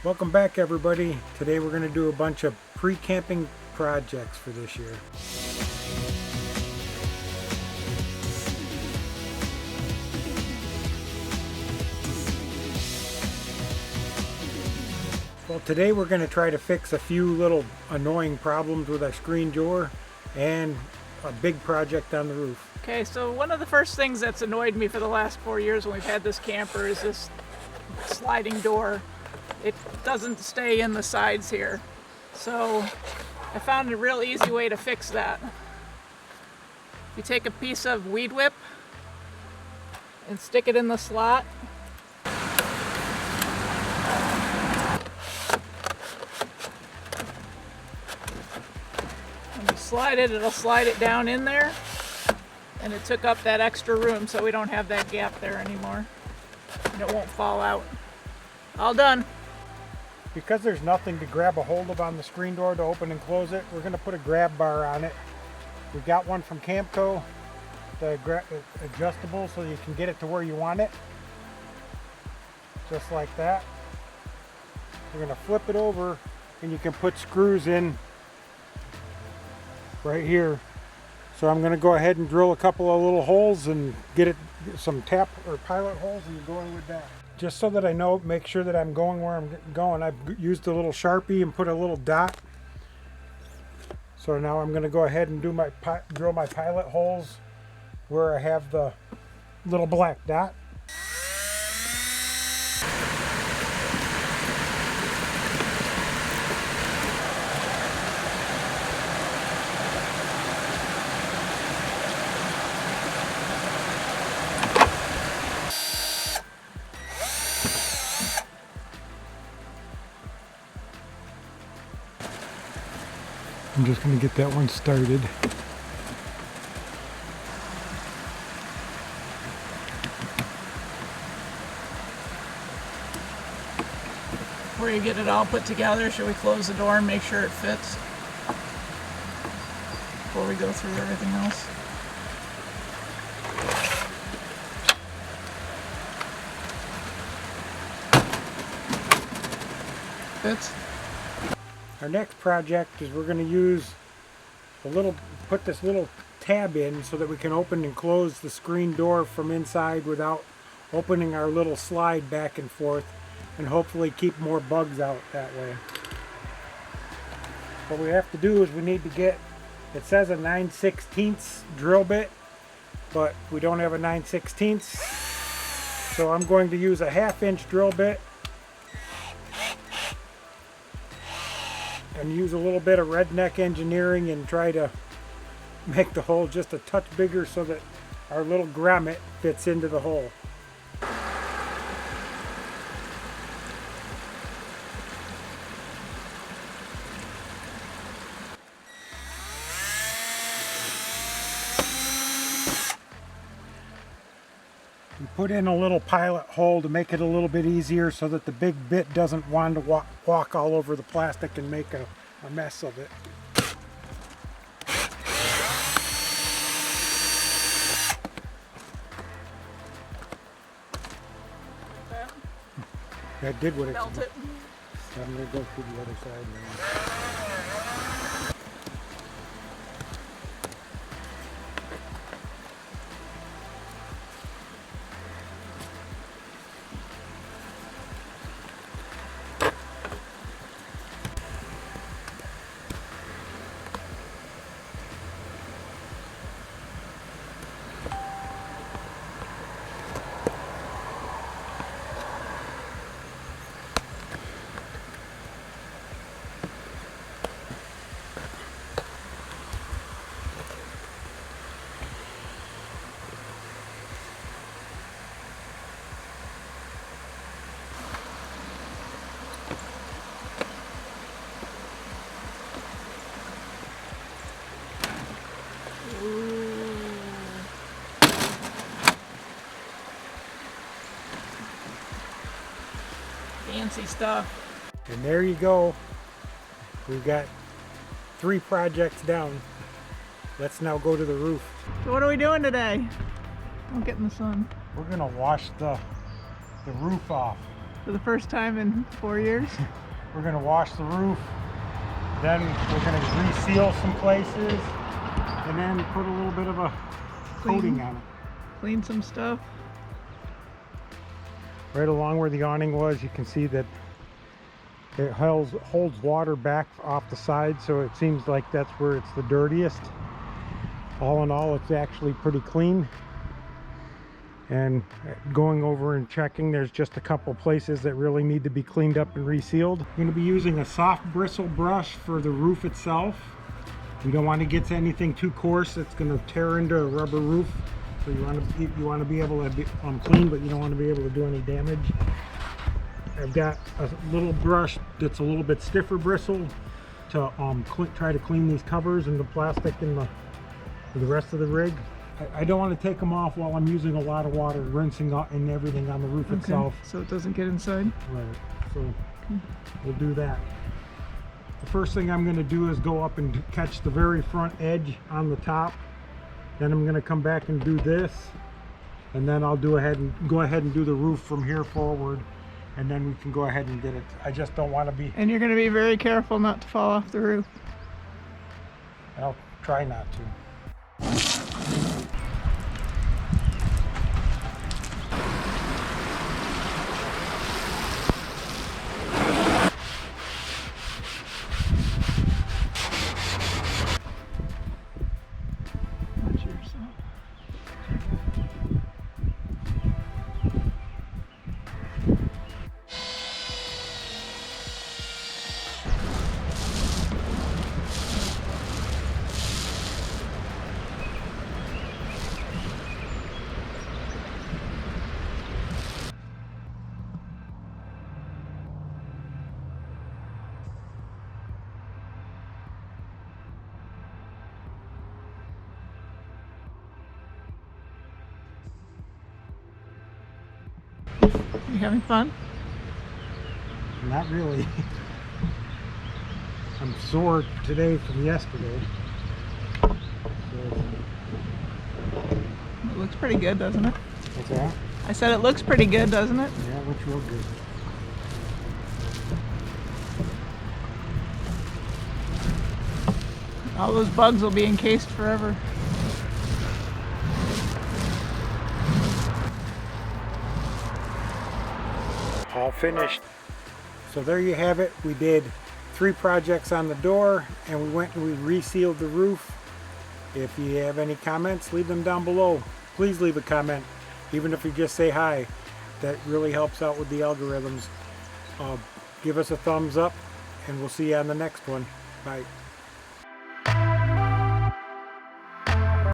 Welcome back, everybody. Today we're going to do a bunch of pre-camping projects for this year. Well, today we're going to try to fix a few little annoying problems with our screen door and a big project on the roof. Okay, so one of the first things that's annoyed me for the last 4 years when we've had this camper is this sliding door. It doesn't stay in the sides here. So I found a real easy way to fix that. You take a piece of weed whip and stick it in the slot. When you slide it, it'll slide it down in there. And it took up that extra room, so we don't have that gap there anymore. And it won't fall out. All done. Because there's nothing to grab a hold of on the screen door to open and close it, we're going to put a grab bar on it. We got one from Camco, the adjustable, so you can get it to where you want it. Just like that. We're going to flip it over and you can put screws in right here. So I'm going to go ahead and drill a couple of little holes and get it some tap or pilot holes and go in with that. Just so that I know, make sure that I'm going where I'm going, I've used a little Sharpie and put a little dot. So now I'm going to go ahead and do drill my pilot holes where I have the little black dot. I'm just going to get that one started. Before you get it all put together, should we close the door and make sure it fits before we go through everything else? Fits. Our next project is we're going to use put this little tab in so that we can open and close the screen door from inside without opening our little slide back and forth, and hopefully keep more bugs out that way. What we have to do is we need to get, it says a 9/16 drill bit, but we don't have a 9/16, so I'm going to use a 1/2 inch drill bit and use a little bit of redneck engineering and try to make the hole just a touch bigger so that our little grommet fits into the hole. We put in a little pilot hole to make it a little bit easier so that the big bit doesn't want to walk all over the plastic and make a mess of it. That did what it Melt did. it. I'm going to go through the other side now. Fancy stuff. And there you go. We've got 3 projects down. Let's now go to the roof. So what are we doing today? Don't get in the sun. We're gonna wash the roof off. For the first time in 4 years. We're gonna wash the roof, then we're gonna reseal some places, and then put a little bit of a coating on it. Clean some stuff. Right along where the awning was, you can see that it holds water back off the side, so it seems like that's where it's the dirtiest. All in all, it's actually pretty clean. And going over and checking, there's just a couple places that really need to be cleaned up and resealed. I'm going to be using a soft bristle brush for the roof itself. We don't want to get to anything too coarse. It's going to tear into a rubber roof. So you want to be able to be clean, but you don't want to be able to do any damage. I've got a little brush that's a little bit stiffer bristle to try to clean these covers and the plastic and the rest of the rig. I don't want to take them off while I'm using a lot of water, rinsing out and everything on the roof itself. So it doesn't get inside? Right, so we'll do that. The first thing I'm going to do is go up and catch the very front edge on the top. Then I'm going to come back and do this. And then I'll go ahead and do the roof from here forward. And then we can go ahead and get it. I just don't want to be... And you're going to be very careful not to fall off the roof. I'll try not to. You having fun? Not really. I'm sore today from yesterday. It looks pretty good, doesn't it? What's that? I said it looks pretty good, doesn't it? Yeah, it looks real good. All those bugs will be encased forever. All finished. So there you have it. We did 3 projects on the door and we went and we resealed the roof. If you have any comments, leave them down below. Please leave a comment, even if you just say hi. That really helps out with the algorithms. Give us a thumbs up and we'll see you on the next one. Bye.